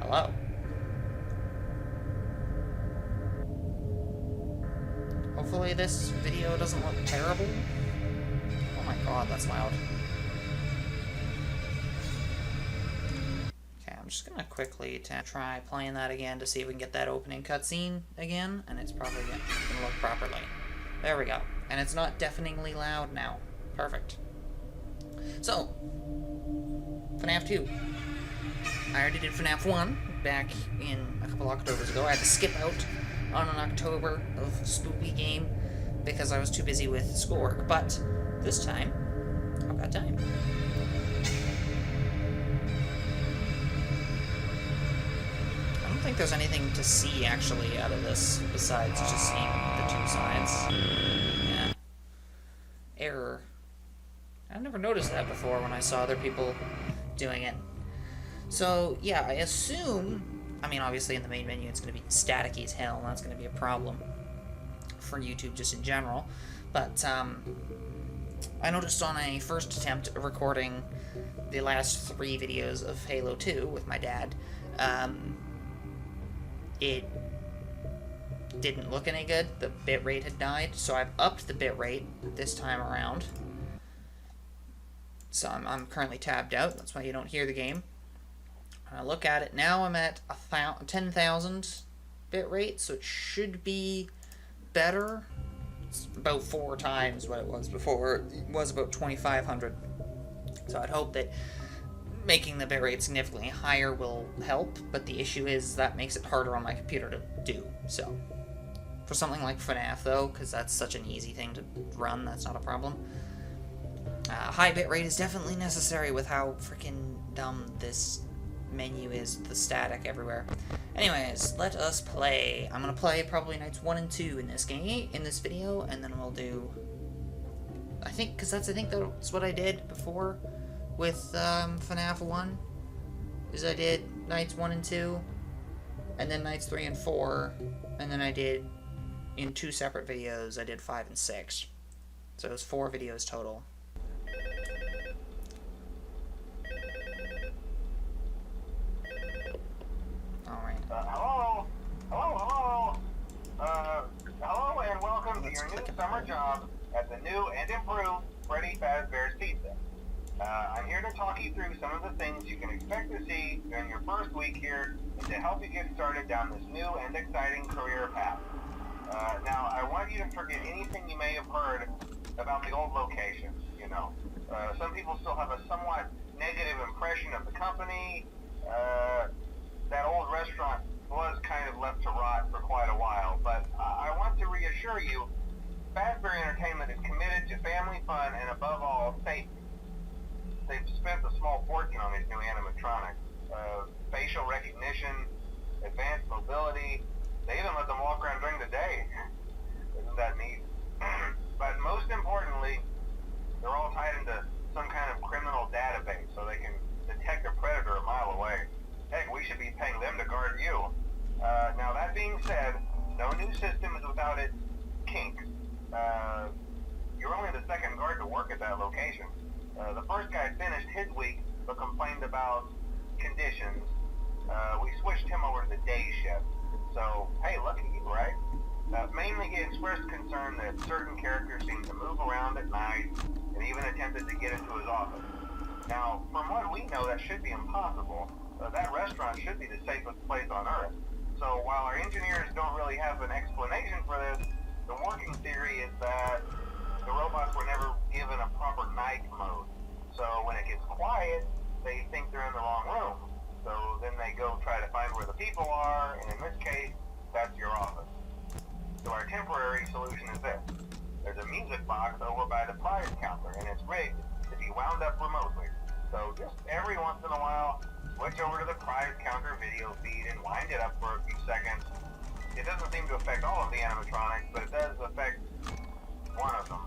Hello? Hopefully this video doesn't look terrible. Oh my god, that's loud. Okay, I'm just gonna quickly try playing that again to see if we can get that opening cutscene again, and it's probably gonna look properly. There we go. And it's not deafeningly loud now. Perfect. So, FNAF 2. I already did FNAF 1 back in a couple Octobers ago. I had to skip out on an October of spooky game because I was too busy with schoolwork. But this time, I've got time. I don't think there's anything to see actually out of this besides just seeing the two sides. Yeah. Error. I've never noticed that before when I saw other people doing it. So, yeah, I assume, I mean, obviously in the main menu it's going to be staticky as hell, and that's going to be a problem for YouTube just in general. But, I noticed on a first attempt of recording the last 3 videos of Halo 2 with my dad, it didn't look any good. The bitrate had died, so I've upped the bitrate this time around. So I'm currently tabbed out, that's why you don't hear the game. When I look at it now, I'm at 10,000 bitrate, so it should be better. It's about 4 times what it was before. It was about 2,500. So I'd hope that making the bitrate significantly higher will help, but the issue is that makes it harder on my computer to do. So for something like FNAF, though, because that's such an easy thing to run, that's not a problem. High bitrate is definitely necessary with how freaking dumb this menu is, the static everywhere. Anyways, let us play. I'm gonna play probably nights 1 and 2 in this game, in this video, and then we'll do. I think that's what I did before with FNAF 1. Is I did nights 1 and 2, and then nights 3 and 4, and then I did in 2 separate videos. I did 5 and 6, so it was 4 videos total. Hello and welcome to your new summer job at the new and improved Freddy Fazbear's Pizza. I'm here to talk you through some of the things you can expect to see during your first week here and to help you get started down this new and exciting career path. Now, I want you to forget anything you may have heard about the old location, you know. Some people still have a somewhat negative impression of the company. That old restaurant was kind of left to rot for quite a while, but I want to reassure you, Fazbear Entertainment is committed to family fun and above all, safety. They've spent a small fortune on these new animatronics. Facial recognition, advanced mobility, they even let them walk around during the day. Isn't that neat? But most importantly, they're all tied into some kind of criminal database so they can detect a predator a mile away. Heck, we should be paying them to guard you. Now, that being said, no new system is without its kinks. You're only the second guard to work at that location. The first guy finished his week, but complained about conditions. We switched him over to the day shift. So, hey, lucky you, right? Mainly he expressed concern that certain characters seem to move around at night, and even attempted to get into his office. Now, from what we know, that should be impossible. That restaurant should be the safest place on Earth. So while our engineers don't really have an explanation for this, the working theory is that the robots were never given a proper night mode. So when it gets quiet, they think they're in the wrong room. So then they go try to find where the people are, and in this case, that's your office. So our temporary solution is this. There's a music box over by the prize counter, and it's rigged to be wound up remotely. So just every once in a while, switch over to the prize counter video feed and wind it up for a few seconds. It doesn't seem to affect all of the animatronics, but it does affect one of them.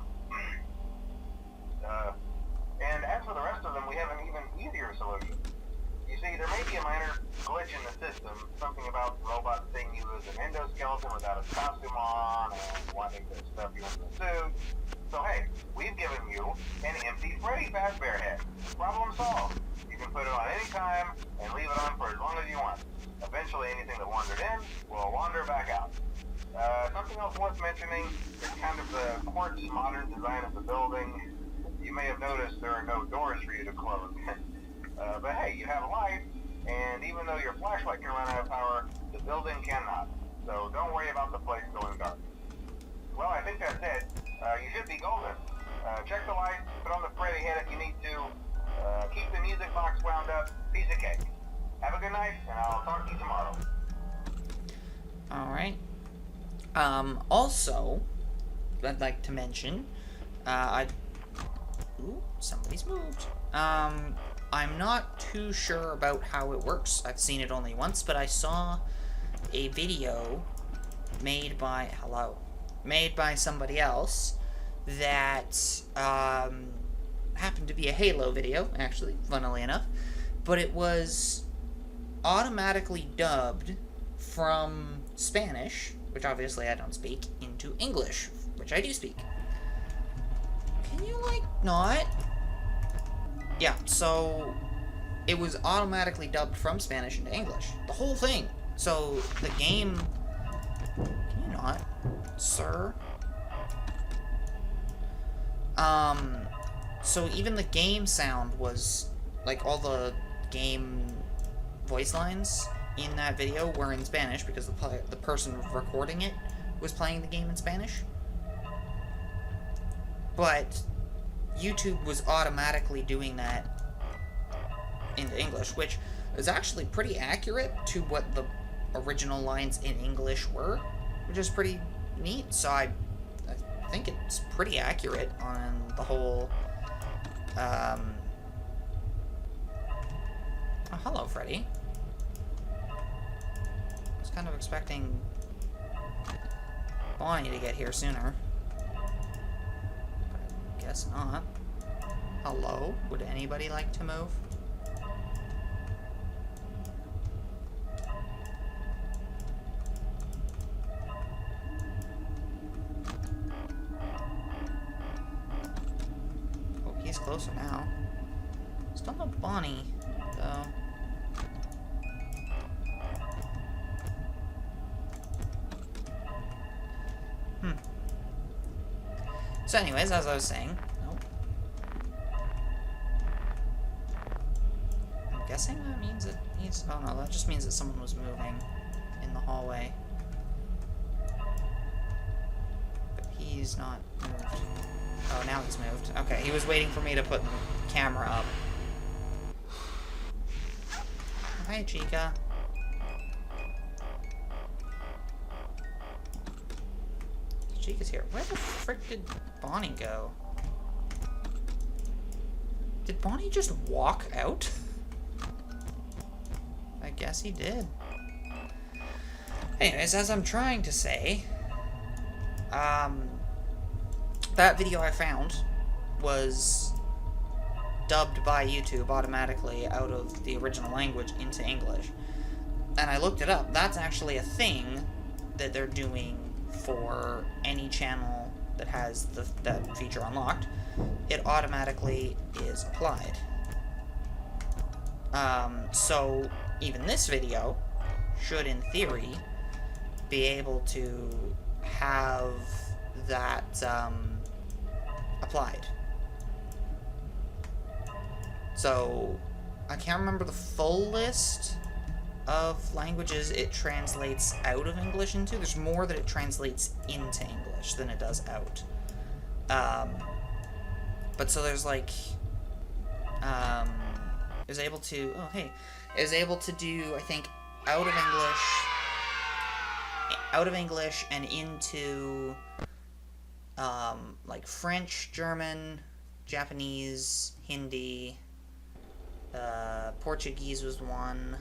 And as for the rest of them, we have an even easier solution. You see, there may be a minor glitch in the system, something about robots seeing you as an endoskeleton without a costume on, and wanting to stuff you into a suit. So hey, we've given you an empty Freddy Fazbear head. Problem solved. You can put it on any time, and leave it on for as long as you want. Eventually, anything that wandered in will wander back out. Something else worth mentioning is kind of the quartz modern design of the building. You may have noticed there are no doors for you to close. But hey, you have a light, and even though your flashlight can run out of power, the building cannot. So don't worry about the place going dark. Well, I think that's it. You should be golden. Check the lights, put on the Freddy head if you need to. Keep the music box wound up. Piece of cake. Have a good night, and I'll talk to you tomorrow. Alright. Also, I'd like to mention, Ooh, somebody's moved. I'm not too sure about how it works. I've seen it only once, but I saw a video made by somebody else that happened to be a Halo video, actually, funnily enough, but it was automatically dubbed from Spanish, which obviously I don't speak, into English, which I do speak. Can you, like, not? Yeah, so it was automatically dubbed from Spanish into English. The whole thing. So the game... Can you not, sir? So even the game sound was, like, all the game voice lines in that video were in Spanish because the person recording it was playing the game in Spanish. But YouTube was automatically doing that into English, which is actually pretty accurate to what the original lines in English were, which is pretty neat. So I think it's pretty accurate on the whole. Oh, hello, Freddy. I was kind of expecting Bonnie to get here sooner. But I guess not. Hello? Would anybody like to move? Oh, he's closer now. Still no Bonnie, though. So anyways, as I was saying, I'm guessing that means that he's, oh no, that just means that someone was moving in the hallway. But he's not moved. Oh, now he's moved. Okay, he was waiting for me to put the camera up. Hi, Chica. Chica's here. Where the frick did Bonnie go? Did Bonnie just walk out? I guess he did. Anyways, as I'm trying to say, that video I found was dubbed by YouTube automatically out of the original language into English. And I looked it up. That's actually a thing that they're doing for any channel that has that feature unlocked. It automatically is applied. So even this video should, in theory, be able to have that applied. So I can't remember the full list of languages it translates out of English into. There's more that it translates into English than it does out. But so there's like, it was able to, oh hey, it was able to do, I think, out of English and into, like French, German, Japanese, Hindi, Portuguese was one,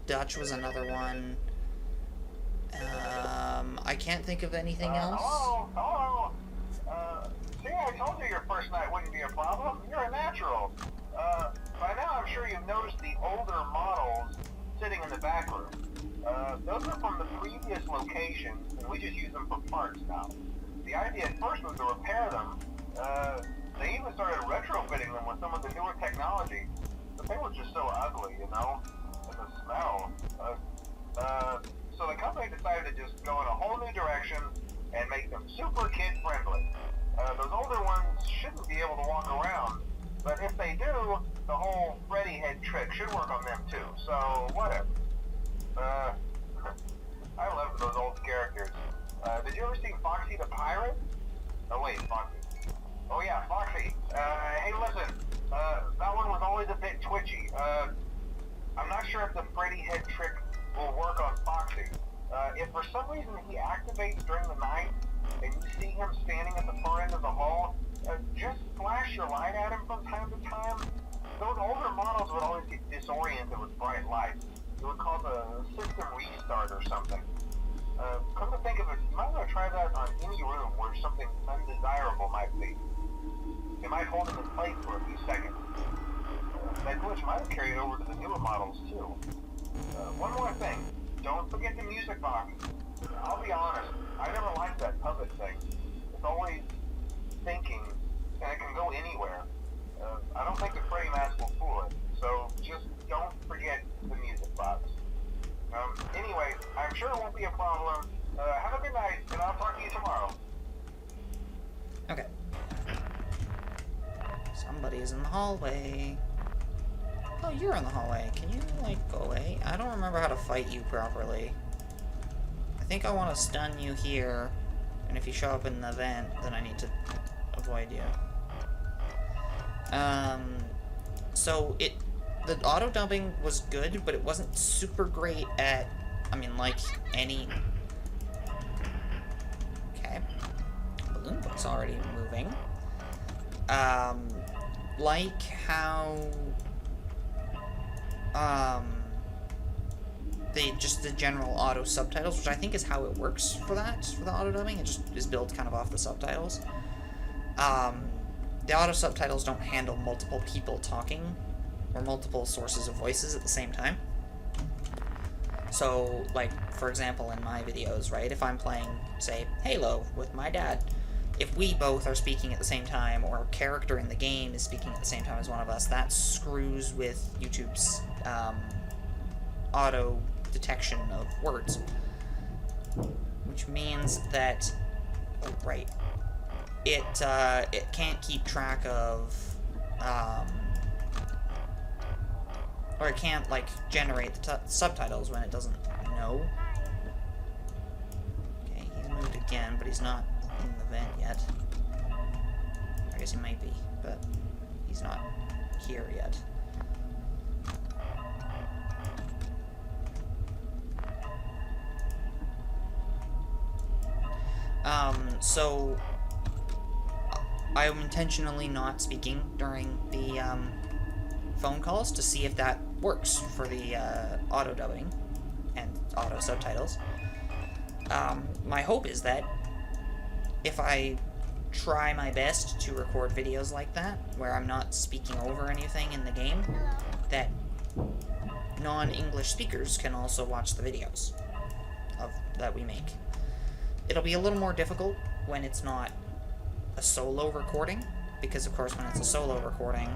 Dutch was another one. I can't think of anything else. Hello. See, I told you your first night wouldn't be a problem. You're a natural. By now, I'm sure you've noticed the older models sitting in the back room. Those are from the previous locations, and we just use them for parts now. The idea at first was to repair them. They even started retrofitting them with some of the newer technology. The but they were just so ugly, you know? And the smell. So the company decided to just go in a whole new direction and make them super kid-friendly. Those older ones shouldn't be able to walk around, but if they do, the whole Freddy head trick should work on them too, so whatever. I love those old characters. Did you ever see Foxy the Pirate? Oh wait, Foxy. Oh yeah, Foxy. Hey listen, that one was always a bit twitchy. I'm not sure if the Freddy head trick will work on Foxy. If for some reason he activates during the night, and you see him standing at the far end of the hall, just flash your light at him from time to time. Those older models would always get disoriented with bright lights. It would cause a system restart or something. Come to think of it, you might want to try that on any room where something undesirable might be. It might hold him in place for a few seconds. That glitch might have carried over to the newer models too. One more thing, don't forget the music box. I'll be honest, I never liked that puppet thing. It's always thinking, and it can go anywhere. I don't think the Freddy mask will fool it, so just don't forget the music box. Anyway, I'm sure it won't be a problem. Have a good night, and I'll talk to you tomorrow. Okay. Somebody's in the hallway. Oh, you're in the hallway. Can you, like, go away? I don't remember how to fight you properly. I think I want to stun you here, and if you show up in the vent, then I need to avoid you. So the auto dubbing was good, but it wasn't super great at, I mean, like, any... Okay. Balloon book's already moving. Like how... the general auto subtitles, which I think is how it works for that, for the auto dubbing. It just is built kind of off the subtitles. The auto subtitles don't handle multiple people talking or multiple sources of voices at the same time. So, like, for example, in my videos, right, if I'm playing, say, Halo with my dad, if we both are speaking at the same time, or a character in the game is speaking at the same time as one of us, that screws with YouTube's auto detection of words. Which means that, oh, right, it can't keep track of, or it can't, like, generate the subtitles when it doesn't know. Okay, he's moved again, but he's not in the vent yet. I guess he might be, but he's not here yet. So I am intentionally not speaking during the phone calls to see if that works for the auto dubbing and auto subtitles. My hope is that if I try my best to record videos like that, where I'm not speaking over anything in the game, that non-English speakers can also watch the videos that we make. It'll be a little more difficult when it's not a solo recording, because of course when it's a solo recording,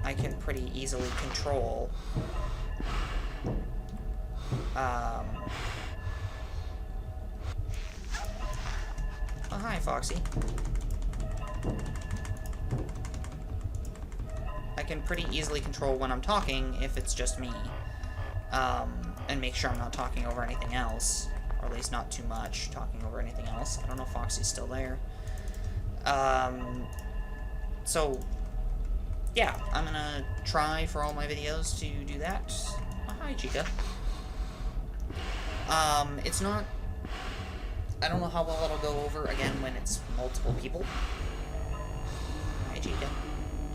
I can pretty easily control oh, hi, Foxy. I can pretty easily control when I'm talking if it's just me, and make sure I'm not talking over anything else, or at least not too much talking over anything else. I don't know if Foxy's still there. So, yeah, I'm gonna try for all my videos to do that. Oh, hi, Chica. It's not... I don't know how well it'll go over, again, when it's multiple people. Hi, Chica.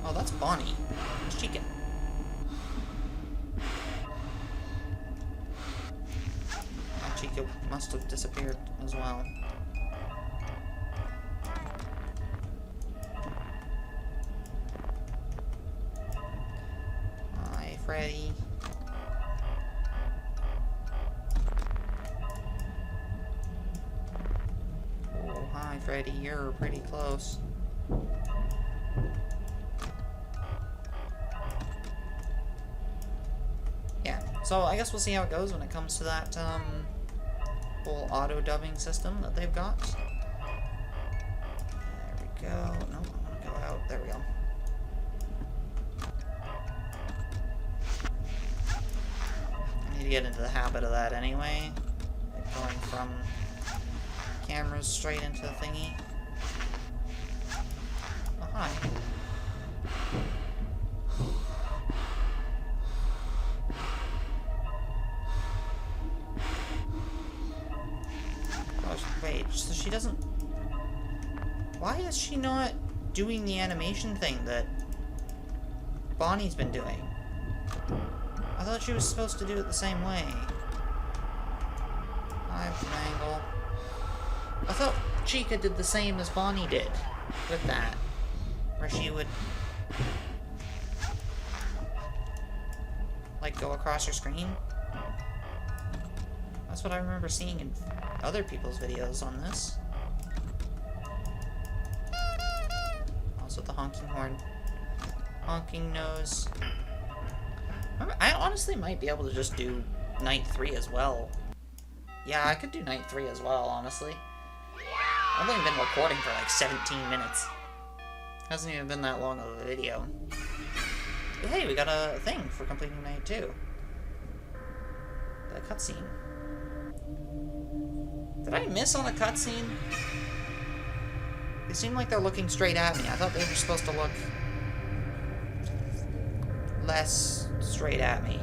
Oh, that's Bonnie. It's Chica. Oh, Chica must have disappeared as well. Hi, Freddy. Oh, hi, Freddy. You're pretty close. So I guess we'll see how it goes when it comes to that whole auto-dubbing system that they've got. There we go. No, I want to go out. There we go. I need to get into the habit of that anyway. Like going from cameras straight into the thingy. Oh, hi. Wait, so she doesn't... Why is she not doing the animation thing that Bonnie's been doing? I thought she was supposed to do it the same way. Hi, Mangle. I thought Chica did the same as Bonnie did with that. Where she would... like, go across her screen. That's what I remember seeing in other people's videos on this. Also the honking horn. Honking nose. I honestly might be able to just do night 3 as well. Yeah, I could do night 3 as well, honestly. I've only been recording for like 17 minutes. Hasn't even been that long of a video. But hey, we got a thing for completing night 2. The cutscene. Did I miss on a cutscene? They seem like they're looking straight at me. I thought they were supposed to look less straight at me.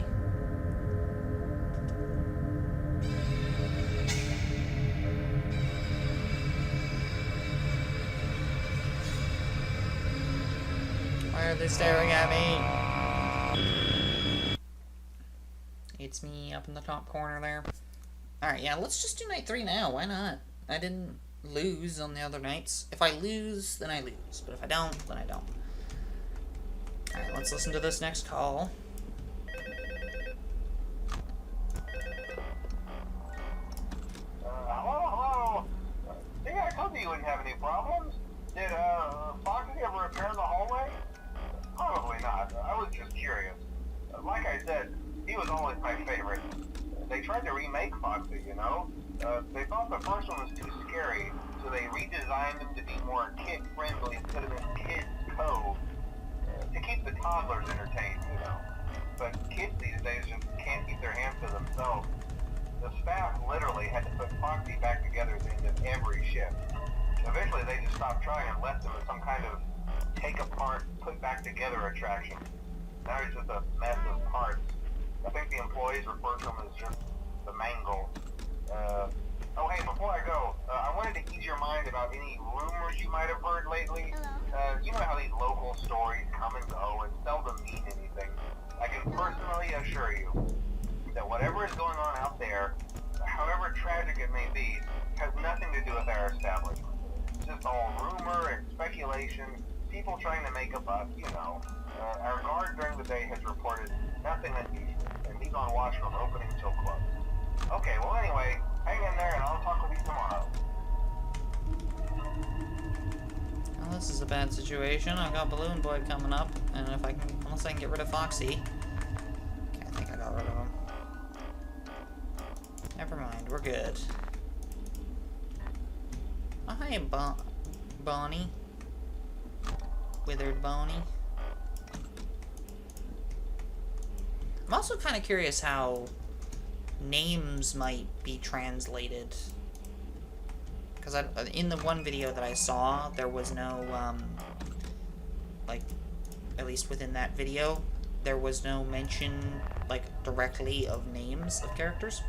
Why are they staring at me? It's me up in the top corner there. Alright, yeah, let's just do night 3 now. Why not? I didn't lose on the other nights. If I lose, then I lose. But if I don't, then I don't. Alright, let's listen to this next call. Hello? See, I told you wouldn't have any problems. Did, Foxy ever repair the hallway? Probably not. I was just curious. Like I said, he was always my favorite. They tried to remake Foxy, you know? They thought the first one was too scary, so they redesigned him to be more kid-friendly instead of in Kids Cove, to keep the toddlers entertained, you know? But kids these days just can't keep their hands to themselves. The staff literally had to put Foxy back together at the end of every shift. Eventually they just stopped trying and left him as some kind of take-apart, put-back-together attraction. Now he's just a mess of parts. I think the employees refer to him as just the Mangle. Oh hey, before I go, I wanted to ease your mind about any rumors you might have heard lately. You know how these local stories come and go and seldom mean anything. I can personally assure you that whatever is going on out there, however tragic it may be, has nothing to do with our establishment. It's just all rumor and speculation, people trying to make a buck, you know. Our guard during the day has reported nothing unusual, and he's on watch from opening till close. Okay, well anyway, hang in there and I'll talk with you tomorrow. Well, this is a bad situation. I've got Balloon Boy coming up, and if I can, unless I can get rid of Foxy. Okay, I think I got rid of him. Never mind, we're good. Oh, hi, Bonnie. Withered Bonnie. I'm also kind of curious how names might be translated. Because in the one video that I saw, there was no, like, at least within that video, there was no mention, like, directly of names of characters.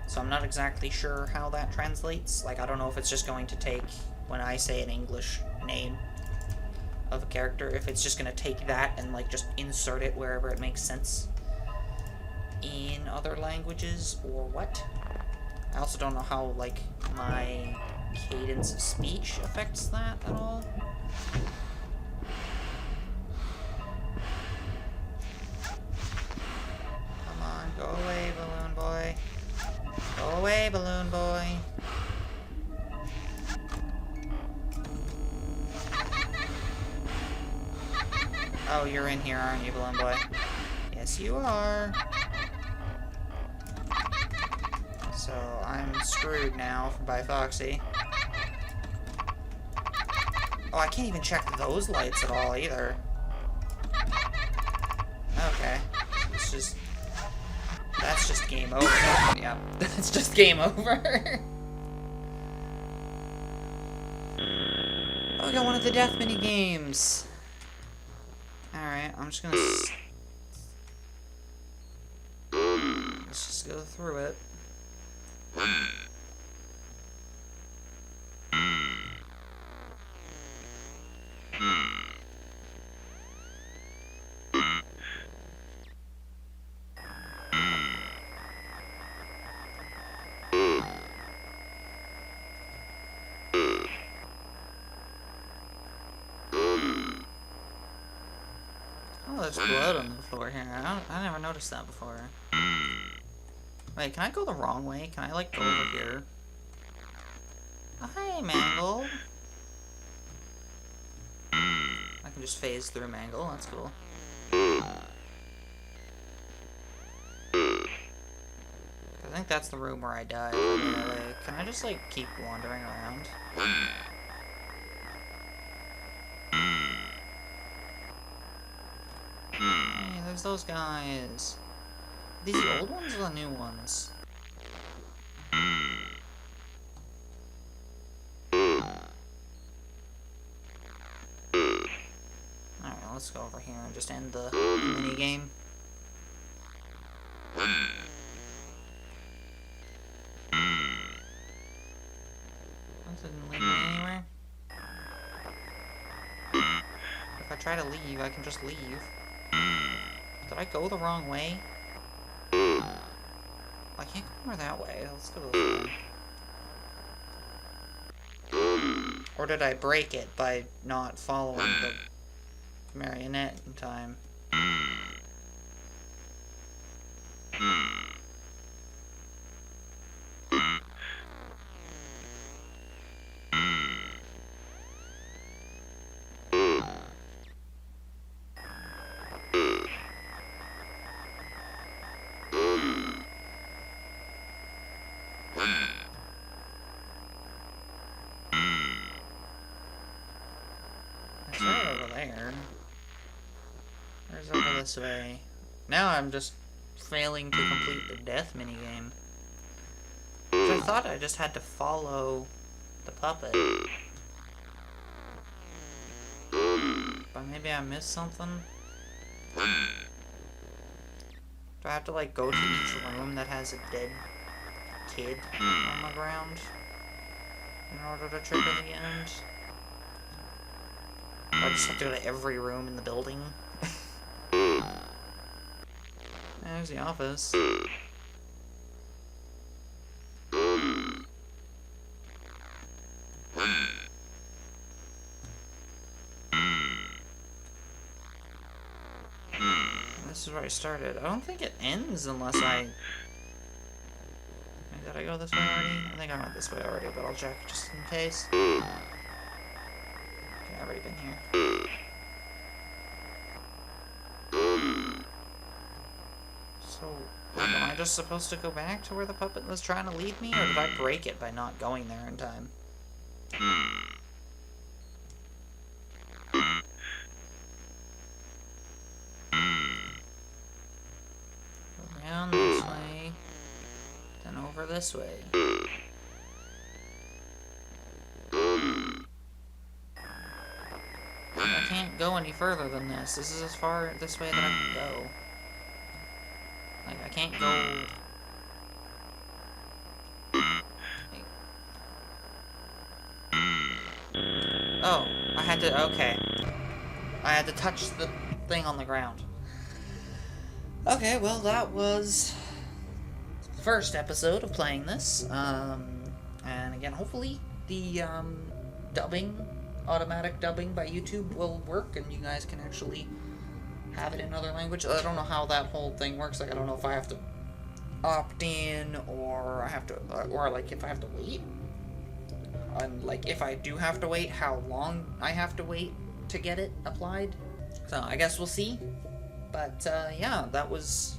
So I'm not exactly sure how that translates. Like, I don't know if it's just going to take, when I say an English name of a character, if it's just going to take that and, like, just insert it wherever it makes sense in other languages, or what. I also don't know how, like, my cadence of speech affects that at all. Come on, go away, Balloon Boy. Go away, Balloon Boy. Oh, you're in here, aren't you, Balloon Boy? Yes, you are. So, I'm screwed now by Foxy. Oh, I can't even check those lights at all, either. Okay. It's just... That's just game over. Yeah, that's just game over. Oh, we got one of the death mini games. Alright, I'm just gonna... Let's just go through it. Oh, there's blood on the floor here. I never noticed that before. Wait, can I go the wrong way? Can I, like, go over here? Oh, hey, Mangle. I can just phase through Mangle. That's cool. I think that's the room where I died. Can I just, like, keep wandering around? Hey, there's those guys. Are these the old ones or the new ones? Alright, let's go over here and just end the mini game. That didn't lead me anywhere. If I try to leave, I can just leave. Did I go the wrong way? I can't go over that way. Let's go this way. Or did I break it by not following the marionette in time? It's right over there. Where's over this way? Now I'm just failing to complete the death minigame. I thought I just had to follow the puppet. But maybe I missed something? Do I have to, like, go to each room that has a dead kid on the ground in order to trigger the end? Or I just have to go to every room in the building? There's the office. This is where I started. I don't think it ends unless I... Did I go this way already? I think I went this way already, but I'll check just in case. Okay, I've already been here. So, am I just supposed to go back to where the puppet was trying to lead me, or did I break it by not going there in time? Down this way, then over this way. I can't go any further than this. This is as far this way that I can go. Like, I can't go... Oh, I had to... Okay. I had to touch the thing on the ground. Okay, well, that was the first episode of playing this. And again, hopefully the automatic dubbing by YouTube will work, and you guys can actually have it in other language. I don't know how that whole thing works. Like, I don't know if I have to opt in, or I have to, or like if I have to wait. And like, if I do have to wait, how long I have to wait to get it applied. So I guess we'll see. But, yeah, that was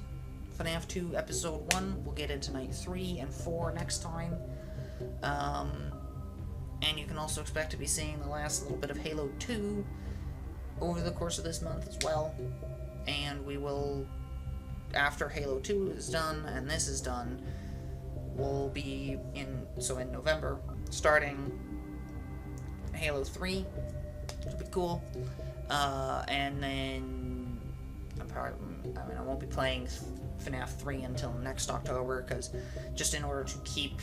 FNAF 2 Episode 1. We'll get into Night 3 and 4 next time. And you can also expect to be seeing the last little bit of Halo 2 over the course of this month as well. And we will, after Halo 2 is done and this is done, we'll be in November, starting Halo 3, which will be cool. And then I won't be playing FNAF 3 until next October, because just in order to keep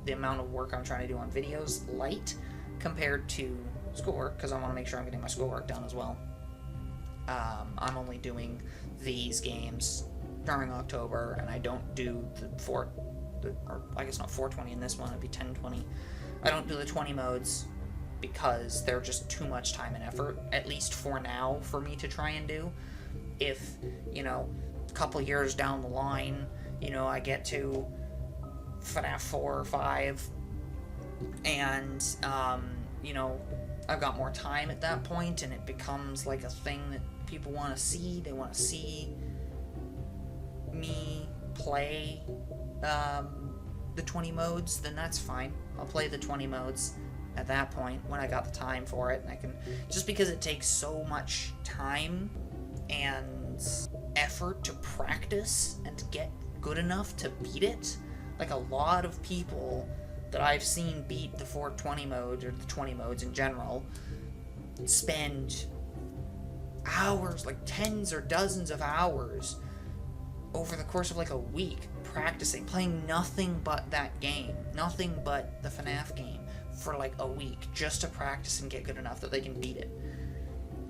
the amount of work I'm trying to do on videos light compared to schoolwork, because I want to make sure I'm getting my schoolwork done as well. I'm only doing these games during October, and I don't do or I guess not 420 in this one, it'd be 1020. I don't do the 20 modes because they're just too much time and effort, at least for now, for me to try and do. If, a couple years down the line, I get to FNAF 4 or 5, and, I've got more time at that point, and it becomes like a thing that people want to see. They want to see me play the 20 modes, then that's fine. I'll play the 20 modes at that point when I got the time for it. And I can, just because it takes so much time and effort to practice and to get good enough to beat it. Like, a lot of people that I've seen beat the 420 mode, or the 20 modes in general, spend hours, like tens or dozens of hours over the course of like a week practicing, playing nothing but that game, nothing but the FNAF game for like a week, just to practice and get good enough that they can beat it.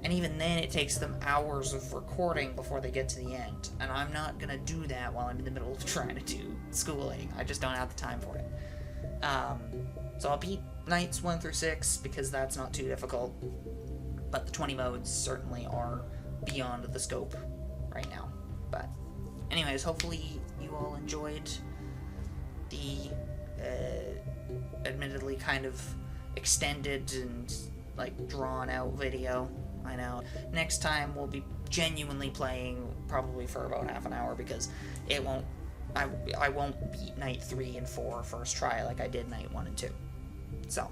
And even then, it takes them hours of recording before they get to the end. And I'm not gonna do that while I'm in the middle of trying to do schooling. I just don't have the time for it. So I'll beat nights 1 through 6 because that's not too difficult. But the 20 modes certainly are beyond the scope right now. But anyways, hopefully you all enjoyed the admittedly kind of extended and like drawn out video. I know. Next time we'll be genuinely playing probably for about half an hour, because I won't beat night 3 and 4 first try like I did night 1 and 2. So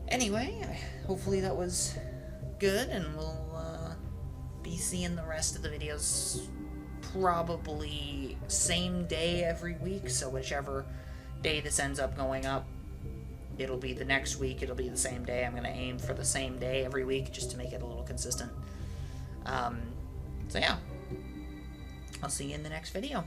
anyway, hopefully that was good, and we'll be seeing the rest of the videos probably same day every week. So whichever day this ends up going up, it'll be the next week, it'll be the same day. I'm going to aim for the same day every week just to make it a little consistent. So yeah, I'll see you in the next video.